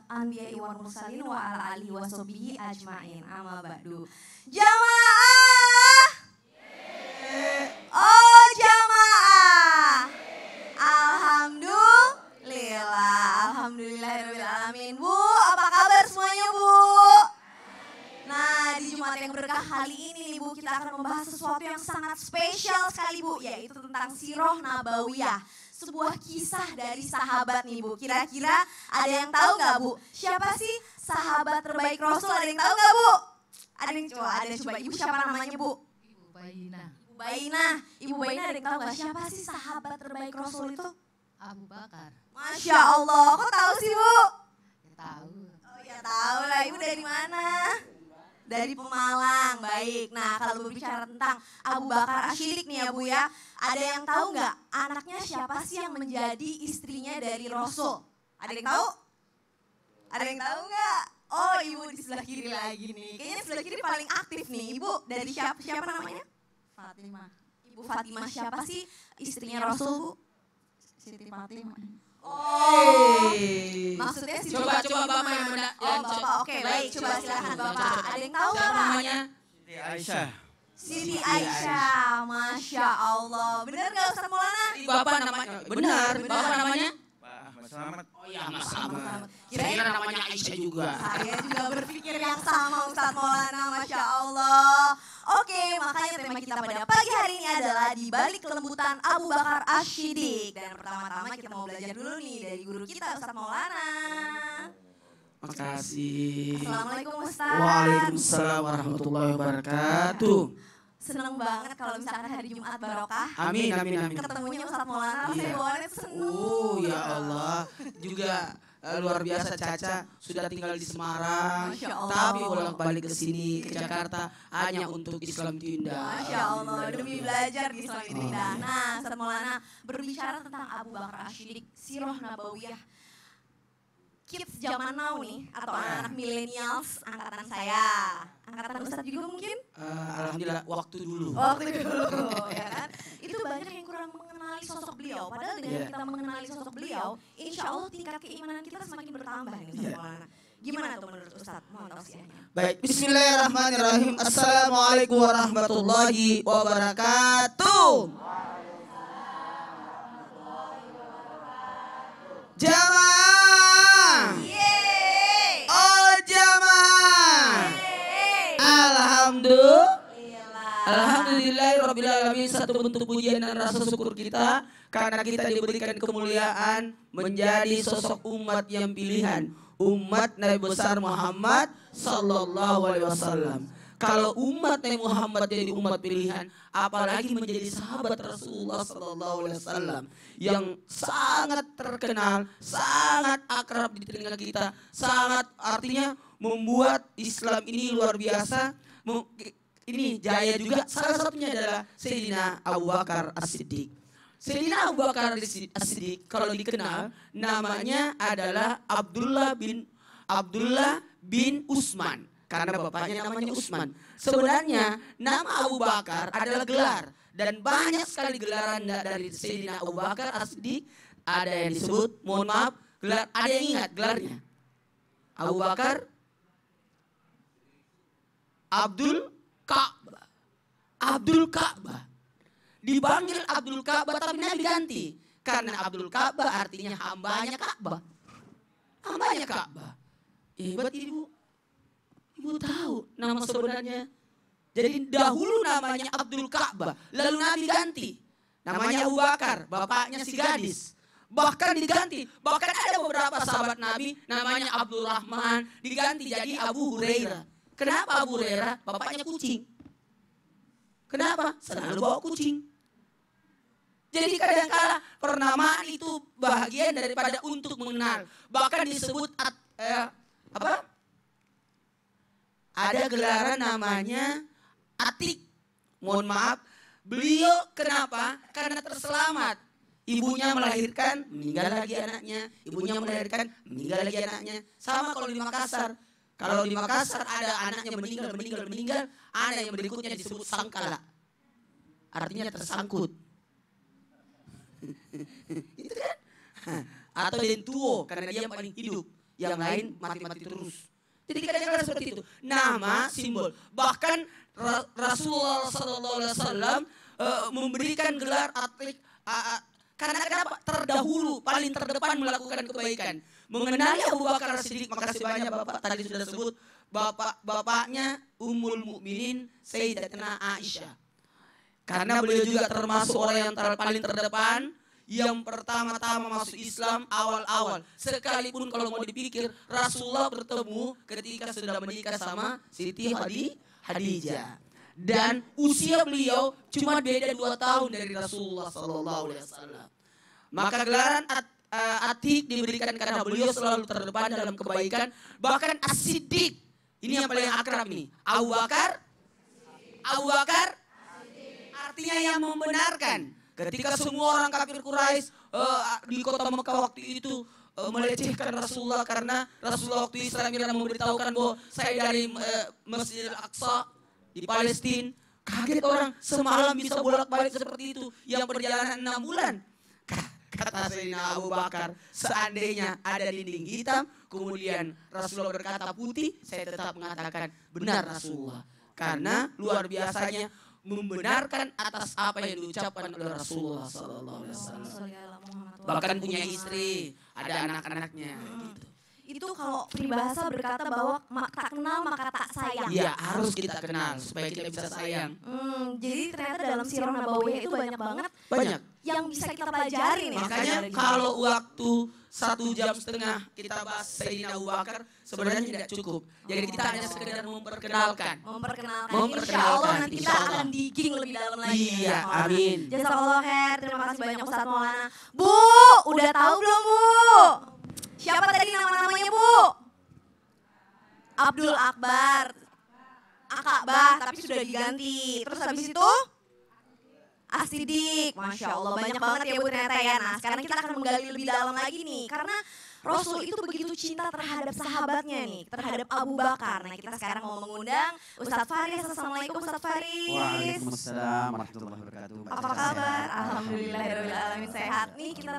anbiya'i wal mursalin wa ala alihi wa sahbihi ajmain. Amma ba'du. Jamaah. Oh jamaah. Alhamdulillah. Alhamdulillahirabbil alamin. Bu, apa kabar semuanya, Bu? Nah, di Jumat yang berkah kali ini nih Bu, kita akan membahas sesuatu yang sangat spesial sekali Bu, yaitu tentang Sirah Nabawiyah. Sebuah kisah dari sahabat nih Bu. Kira-kira ada yang tahu nggak Bu? Siapa sih sahabat terbaik Rasul? Ada yang tahu nggak Bu? Ada yang coba. Ibu siapa namanya Bu? Ibu Baina. Ibu Baina. Ibu Baina ada yang tahu nggak siapa sih sahabat terbaik Rasul itu? Abu Bakar. Masya Allah, kok tahu sih Bu? Ya tahu. Oh ya tahu lah, Ibu dari mana? Dari Pemalang, baik. Nah kalau berbicara tentang Abu Bakar Asy-Syiddiq nih ya Bu ya, ada yang tahu nggak anaknya siapa sih yang menjadi istrinya dari Rasul? Ada yang tahu? Ada yang tahu nggak? Oh Ibu di sebelah kiri lagi nih, kayaknya sebelah kiri paling aktif nih. Ibu dari siapa namanya? Fatimah. Ibu Fatimah, siapa sih istrinya Rasul Bu? Siti Fatimah. Oh, maksudnya sih Coba Bapak yang mana? Oh Bapak, oke baik, coba silakan Bapak. Ada yang tahu nggak Pak? Namanya Siti Aisyah. Siti Aisyah, Masya Allah. Benar nggak Ustaz Maulana? Bapak namanya benar. Bapak namanya? Pak Ahmad Selamat. Oh iya Mas Ahmad. Kirain Kira namanya Aisyah juga. saya juga berpikir yang sama Ustaz Maulana, Masya Allah. Oke, makanya tema kita pada pagi hari ini adalah di balik kelembutan Abu Bakar Asy-Syiddiq. Dan pertama-tama kita mau belajar dulu nih dari guru kita Ustaz Maulana. Makasih. Assalamualaikum Ustaz. Waalaikumsalam warahmatullahi wabarakatuh. Seneng banget kalau misalkan hari Jumat barokah. Amin. Ketemunya Ustaz Maulana, Iya. saya bawaannya seneng. Oh ya Allah. Juga luar biasa Caca sudah tinggal di Semarang. Masya Allah. Tapi bolak-balik ke sini ke Jakarta hanya untuk Islam Tindak. Masya Allah, demi belajar di Islam itu indah. Nah, Ustaz Maulana berbicara tentang Abu Bakar Asy-Syiddiq, Sirah Nabawiyah. Kids zaman now nih, atau anak-anak millennials, angkatan saya. Angkatan Ustaz juga mungkin? Alhamdulillah waktu dulu. Waktu dulu, ya kan? Itu banyak yang kurang mengenali sosok beliau. Padahal dengan kita mengenali sosok beliau, insya Allah tingkat keimanan kita semakin bertambah nih Ustaz Maulana. Gimana tuh menurut Ustaz? Mohon tausiahnya. Baik, bismillahirrahmanirrahim. Assalamualaikum warahmatullahi wabarakatuh. Jamaah. Yeay! Oh jamaah. Alhamdulillahirrabbilalamin. Satu bentuk pujian dan rasa syukur kita karena kita diberikan kemuliaan menjadi sosok umat yang pilihan, umat Nabi besar Muhammad sallallahu alaihi wasallam. Kalau umat Nabi Muhammad jadi umat pilihan, apalagi menjadi sahabat Rasulullah sallallahu alaihi wasallam yang sangat terkenal, sangat akrab di telinga kita, sangat artinya membuat Islam ini luar biasa. Ini jaya juga, salah satunya adalah Sayyidina Abu Bakar As-Siddiq. Sayyidina Abu Bakar As-Siddiq kalau dikenal namanya adalah Abdullah bin Utsman. Karena bapaknya namanya Utsman. Sebenarnya nama Abu Bakar adalah gelar. Dan banyak sekali gelaran dari Sayyidina Abu Bakar As-Siddiq. Ada yang disebut, mohon maaf, gelar, ada yang ingat gelarnya. Abu Bakar Abdul Ka'bah. Dipanggil Abdul Ka'bah tapi Nabi ganti. Karena Abdul Ka'bah artinya hambanya Ka'bah. Hambanya Ka'bah. Hebat Ibu. Ibu tahu nama sebenarnya. Jadi dahulu namanya Abdul Ka'bah. Lalu Nabi ganti. Namanya Abu Bakar. Bapaknya si gadis. Bahkan diganti. Bahkan ada beberapa sahabat Nabi namanya Abdurrahman. Diganti jadi Abu Hurairah. Kenapa Abu Hurairah? Bapaknya kucing. Kenapa? Selalu bawa kucing. Jadi kadang-kala pernamaan itu bahagian daripada untuk mengenal. Bahkan disebut ada gelaran namanya Atik. Mohon maaf, beliau kenapa? Karena terselamat. Ibunya melahirkan, meninggal lagi anaknya. Ibunya melahirkan, meninggal lagi anaknya. Sama kalau di Makassar. Kalau di Makassar ada anaknya meninggal. Ada yang berikutnya disebut sangkala. Artinya tersangkut. Itu kan? Atau dentuo, karena dia yang paling hidup. yang lain mati-mati terus. Jadi kadang-kadang seperti itu. Nama, simbol. Bahkan Rasulullah SAW memberikan gelar atlet karena kenapa? Terdahulu, paling terdepan melakukan kebaikan. Mengenali Abu Bakar As-Siddiq, makasih banyak Bapak tadi sudah sebut. Bapaknya Ummul Mukminin Sayyidatina Aisyah. Karena beliau juga termasuk orang yang paling terdepan, yang pertama-tama masuk Islam awal-awal. Sekalipun kalau mau dipikir, Rasulullah bertemu ketika sudah menikah sama Siti Khadijah. Dan usia beliau cuma beda 2 tahun dari Rasulullah SAW. Maka gelaran Atik diberikan karena beliau selalu terdepan dalam kebaikan. Bahkan As-Siddiq, ini yang paling akrab nih. Abu Bakar artinya yang membenarkan. Ketika semua orang kafir Quraisy di kota Mekah waktu itu melecehkan Rasulullah karena Rasulullah waktu Isra Mi'raj memberitahukan bahwa saya dari Masjidil Aqsa di Palestina. Kaget orang, semalam bisa bolak-balik seperti itu yang perjalanan 6 bulan. Kata Sayyidina Abu Bakar, seandainya ada dinding hitam, kemudian Rasulullah berkata putih, saya tetap mengatakan benar Rasulullah. Karena luar biasanya membenarkan atas apa yang diucapkan oleh Rasulullah SAW. Bahkan punya istri, ada anak-anaknya. Gitu. Itu kalau peribahasa berkata bahwa tak kenal maka tak sayang. Iya, harus kita kenal supaya kita bisa sayang. Jadi ternyata dalam Sirah Nabawiyah itu banyak banget yang bisa kita pelajari nih. Makanya kalau waktu 1,5 jam kita bahas Sayyidina Abu Bakar sebenarnya tidak cukup. Jadi kita hanya sekedar memperkenalkan. Insya Allah nanti kita akan digging lebih dalam lagi. Iya, amin. Jazakallah khair. Terima kasih banyak Ustadz Maulana. Bu, udah tahu belum Bu? Siapa tadi nama-namanya Bu? Abdul Akbar. Akabah, tapi sudah diganti. Terus habis itu? As-Siddiq. Masya Allah, banyak banget ya Bu ternyata ya. Nah sekarang kita akan menggali lebih dalam lagi nih. Karena Rasul itu begitu cinta terhadap sahabatnya nih, terhadap Abu Bakar. Nah kita sekarang mau mengundang Ustadz Faris. Assalamualaikum Ustadz Faris. Waalaikumsalam warahmatullahi wabarakatuh. Apa kabar? Alhamdulillahirrahmanirrahim sehat nih. Kita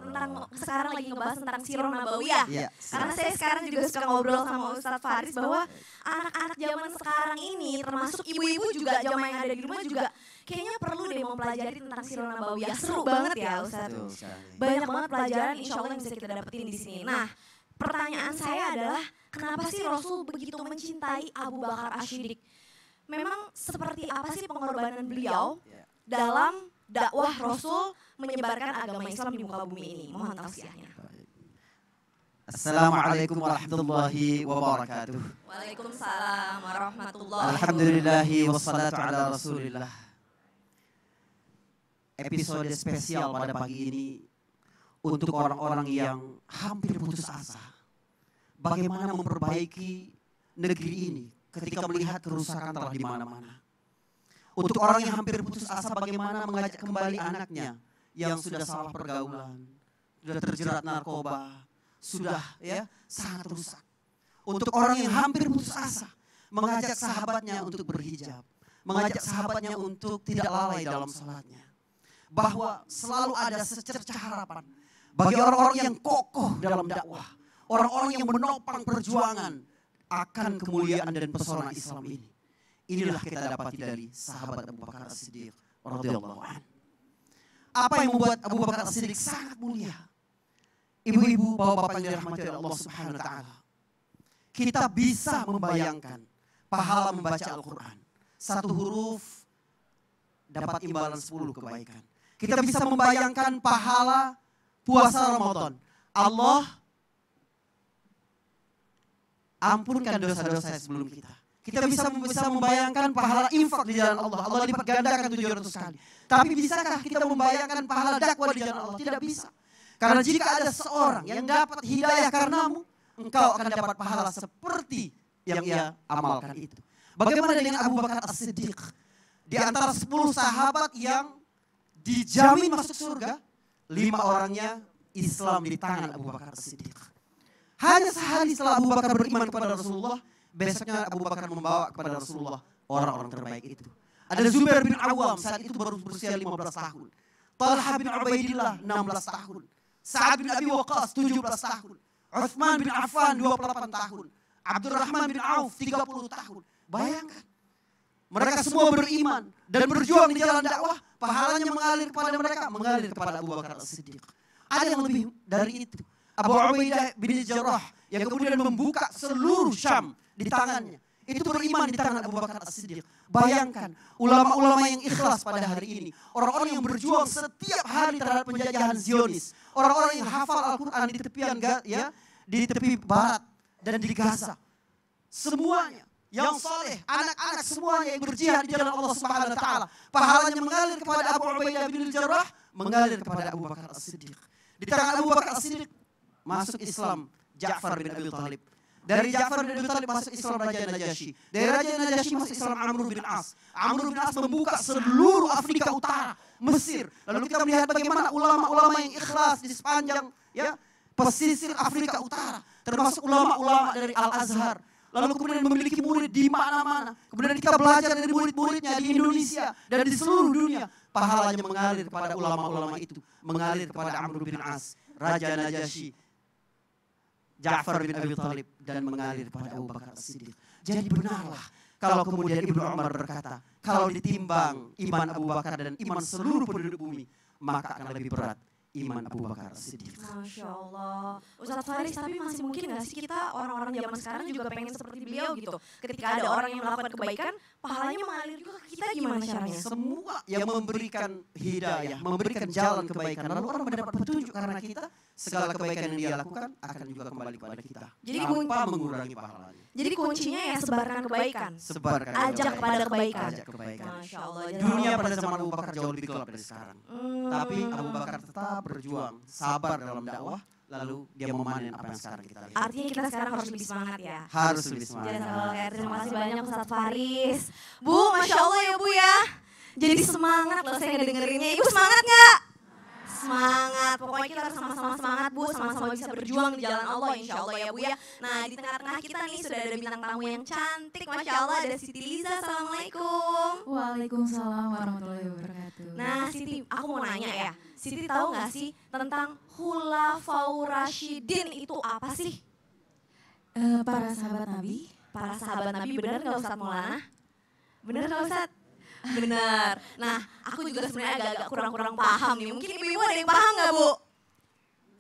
sekarang lagi ngebahas tentang Sirah Nabawiyah. Iya. Karena saya sekarang juga suka ngobrol sama Ustadz Faris bahwa anak-anak zaman sekarang ini, termasuk ibu-ibu juga, jamaah yang ada di rumah juga, kayaknya perlu deh mempelajari tentang Sirah Nabawiyah. Seru banget ya Ustadz. Banyak banget pelajaran insya Allah yang bisa kita dapetin di sini. Nah, pertanyaan saya adalah kenapa sih Rasul begitu mencintai Abu Bakar As-Siddiq? Memang seperti apa sih pengorbanan beliau dalam dakwah Rasul menyebarkan agama Islam di muka bumi ini? Mohon tausiahnya. Assalamualaikum warahmatullahi wabarakatuh. Waalaikumsalam warahmatullahi wabarakatuh. Alhamdulillahi wassalatu ala rasulillah. Episode spesial pada pagi ini untuk orang-orang yang hampir putus asa. Bagaimana memperbaiki negeri ini ketika melihat kerusakan telah di mana-mana. Untuk orang yang hampir putus asa, bagaimana mengajak kembali anaknya yang sudah salah pergaulan, sudah terjerat narkoba, sudah sangat rusak. Untuk orang yang hampir putus asa, mengajak sahabatnya untuk berhijab, mengajak sahabatnya untuk tidak lalai dalam salatnya. Bahwa selalu ada secercah harapan bagi orang-orang yang kokoh dalam dakwah, orang-orang yang menopang perjuangan akan kemuliaan dan pesona Islam ini. Inilah kita dapati dari sahabat Abu Bakar As-Siddiq radhiyallahu anhu. Apa yang membuat Abu Bakar As-Siddiq sangat mulia? Ibu-ibu, bapak-bapak yang dirahmati oleh Allah Subhanahu wa taala. Kita bisa membayangkan pahala membaca Al-Qur'an. 1 huruf dapat imbalan 10 kebaikan. Kita bisa membayangkan pahala puasa Ramadan. Allah ampunkan dosa-dosa sebelum kita. Kita bisa membayangkan pahala infak di jalan Allah. Allah lipat gandakan 700 kali. Tapi bisakah kita membayangkan pahala dakwah di jalan Allah? Tidak bisa. Karena jika ada seorang yang dapat hidayah karenamu, engkau akan dapat pahala seperti yang ia amalkan itu. Bagaimana dengan Abu Bakar As-Siddiq? Di antara 10 sahabat yang dijamin masuk surga, 5 orangnya Islam di tangan Abu Bakar As-Siddiq. Hanya sehari setelah Abu Bakar beriman kepada Rasulullah, besoknya Abu Bakar membawa kepada Rasulullah orang-orang terbaik itu. Ada Zubair bin Awam, saat itu baru berusia 15 tahun. Talha bin Ubaidillah 16 tahun. Sa'ad bin Abi Waqqas 17 tahun. Utsman bin Affan 28 tahun. Abdurrahman bin Auf 30 tahun. Bayangkan. Mereka semua beriman dan berjuang di jalan dakwah. Pahalanya mengalir kepada mereka, mengalir kepada Abu Bakar As-Siddiq. Ada yang lebih dari itu. Abu Ubaidah bin Jarrah yang kemudian membuka seluruh Syam di tangannya. Itu beriman di tangan Abu Bakar As-Siddiq. Bayangkan ulama-ulama yang ikhlas pada hari ini. Orang-orang yang berjuang setiap hari terhadap penjajahan Zionis. Orang-orang yang hafal Al-Quran di tepian di tepi barat dan di Gaza. Semuanya yang soleh, anak-anak semuanya yang berjihad di jalan Allah Subhanahu wa taala. Pahalanya mengalir kepada Abu Ubaidah bin Jarrah, mengalir kepada Abu Bakar As-Siddiq. Di tangan Abu Bakar As-Siddiq masuk Islam Ja'far bin Abi Thalib. Dari Ja'far bin Abi Thalib masuk Islam Raja Najasyi. Dari Raja Najasyi masuk Islam Amr bin As. Amr bin As membuka seluruh Afrika Utara, Mesir. Lalu kita melihat bagaimana ulama-ulama yang ikhlas di sepanjang pesisir Afrika Utara, termasuk ulama-ulama dari Al-Azhar. Lalu kemudian memiliki murid di mana-mana. Kemudian kita belajar dari murid-muridnya di Indonesia dan di seluruh dunia. Pahalanya mengalir kepada ulama-ulama itu. Mengalir kepada Amr bin As, Raja Najasyi, Ja'far bin Abi Thalib, dan mengalir kepada Abu Bakar As-Siddiq. Jadi benarlah kalau kemudian Ibnu Umar berkata, kalau ditimbang iman Abu Bakar dan iman seluruh penduduk bumi, maka akan lebih berat iman Abu Bakar As-Siddiq. Masya Allah. Ustadz Faris, tapi masih mungkin gak sih kita orang-orang zaman sekarang juga pengen seperti beliau gitu. Ketika ada orang yang melakukan kebaikan, pahalanya mengalir juga ke kita, gimana caranya? Semua yang memberikan hidayah, memberikan jalan kebaikan, lalu orang mendapat petunjuk karena kita, segala kebaikan yang dia lakukan akan juga kembali kepada kita. Jadi tanpa mengurangi pahalanya. Jadi kuncinya ya sebarkan kebaikan. Sebarkan Ajak kepada kebaikan. Ajak kebaikan. Masya Allah. Dunia pada zaman Abu Bakar jauh lebih gelap dari sekarang. Tapi Abu Bakar tetap berjuang, sabar dalam dakwah, lalu dia memanen apa yang sekarang kita lihat. Artinya kita sekarang harus lebih semangat ya. Harus lebih semangat. Jazakallah, terima kasih banyak Ustadz Faris. Bu, Masya Allah ya Bu ya. Jadi semangat loh saya ngedengerinnya. Ibu semangat gak? Semangat, pokoknya kita harus sama-sama semangat Bu, sama-sama bisa berjuang di jalan Allah insya Allah ya Bu ya. Nah di tengah-tengah kita nih sudah ada bintang tamu yang cantik, Masya Allah, ada Siti Liza. Assalamualaikum. Waalaikumsalam warahmatullahi wabarakatuh. Nah Siti, aku mau nanya ya, Siti tahu gak sih tentang Khulafaur Rasyidin itu apa sih? Para sahabat Nabi. Para sahabat Nabi, benar gak Ustadz Maulana? Benar gak Ustadz? Benar. Nah, aku juga sebenarnya agak-agak kurang-kurang paham nih. Mungkin ibu-ibu ada yang paham gak Bu?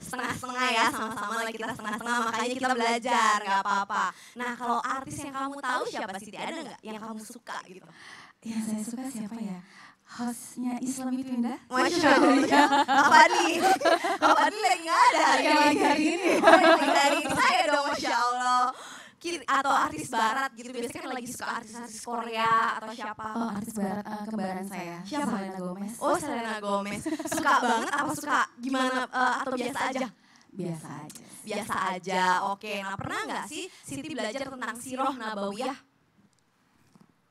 Setengah-setengah ya, sama-sama lah kita setengah-setengah, makanya kita belajar, gak apa-apa. Nah, kalau artis yang kamu tahu siapa Siti? Ada gak yang kamu suka gitu? Yang saya suka siapa ya? Hostnya Islam itu Indah. Masya Allah. Apa nih? Apa nih lagi gak ada hari ini? Yang hari ini. Oh, yang lagi hari ini saya dong, Masya Allah. Atau artis barat gitu, biasanya kan lagi suka artis-artis Korea atau siapa? Oh, artis barat, kembaran saya. Siapa? Selena Gomez. Oh, Selena Gomez. Suka banget apa suka gimana atau biasa aja? Biasa aja. Biasa aja. Oke, nah pernah nggak sih Siti belajar tentang Sirah Nabawiyah?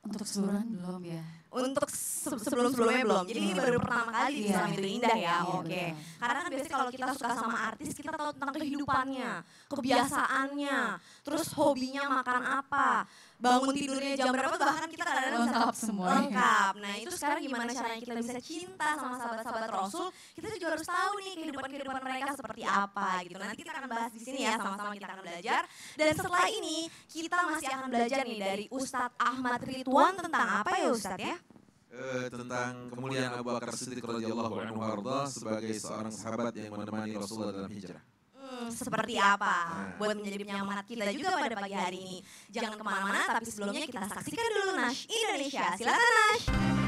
Untuk keseluruhan belum ya. Untuk sebelum-sebelumnya belum. Jadi ini baru pertama kali di Islam itu Indah ya. Iya, Oke. betul. Karena kan biasanya kalau kita suka sama artis, kita tahu tentang kehidupannya, kebiasaannya, terus hobinya makan apa, bangun tidurnya jam berapa, bahkan kita kadang-kadang bisa Lengkap semuanya. lengkap. Nah itu sekarang gimana caranya kita bisa cinta sama sahabat-sahabat Rasul, kita juga harus tahu nih kehidupan mereka seperti apa gitu. Nanti kita akan bahas di sini ya, sama-sama kita akan belajar. Dan setelah ini kita masih akan belajar nih dari Ustadz Ahmad Ridwan tentang apa ya Ustadz ya? Tentang kemuliaan Abu Bakar Siddiq radhiyallahu anhu warda sebagai seorang sahabat yang menemani Rasulullah dalam hijrah. Seperti apa buat menjadi penyemangat kita juga pada pagi hari ini. Jangan kemana-mana, tapi sebelumnya kita saksikan dulu Nash Indonesia. Silakan Nash.